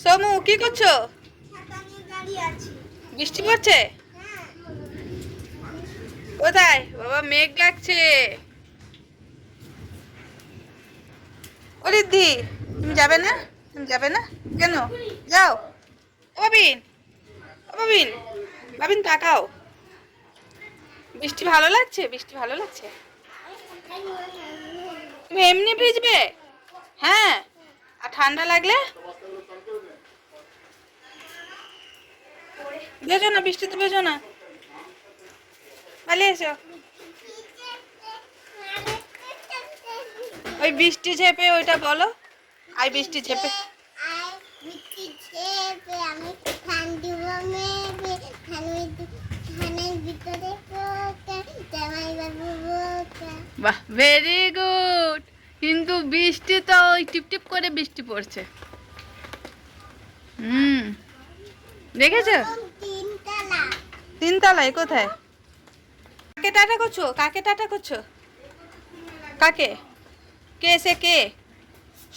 সমু কি করছো? বৃষ্টি পড়ছে? কোথায় বাবা? মেঘ লাগছে। ও রিদ্ধি, তুমি যাবে না? তুমি যাবে না কেন? যাও। ও বাবিন, ও বাবিন, বাবিন তাকাও। বৃষ্টি ভালো লাগছে? বৃষ্টি ভালো লাগছে? তুমি এমনি ভিজবে? হ্যাঁ। আর ঠান্ডা লাগলে ভেজো না, বৃষ্টিতে ভেজো না, পালিয়ে এসো। ওই বৃষ্টি ঝেপে ওইটা বলো। আই বৃষ্টি ঝেপে। বাহ, ভেরি গুড। কিন্তু বৃষ্টি তো ওই টিপটিপ করে বৃষ্টি পড়ছে। হুম, দেখেছো? তিনতলায় কোথায়? কাকে টাটা করছো? কাকে টাটা করছো? কাকে? কে সে? কে?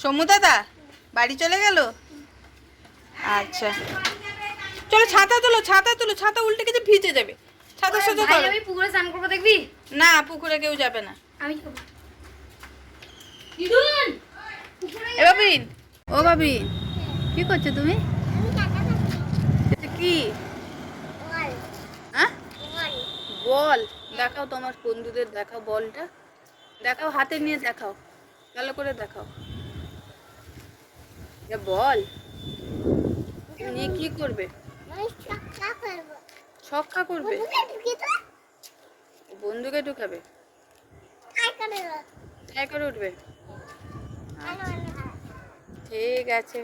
সমু দাদা বাড়ি চলে গেল? আচ্ছা, চলো ছাতা তোলো, ছাতা তোলো, ছাতা উল্টে গেছে, ভিজে যাবে। ছাতা সোজা করো। আমি পুকুরে স্নান করবো, দেখবি? না, পুকুরে কেউ যাবে না। আমি করব। দিদুন, এ বাবিন, ও বাবিন, কি করছো তুমি? এটা কি? হ্যাঁ, বল। দেখাও তোমার বন্ধুদের, দেখাও বলটা, দেখাও, হাতে নিয়ে দেখাও, ভালো করে দেখাও। এ বল, তুমি নিয়ে কি করবে? ছক্কা করবে? বন্ধুকে ঢুকাবে? ট্রাই করে উঠবে? আচ্ছা, ঠিক আছে।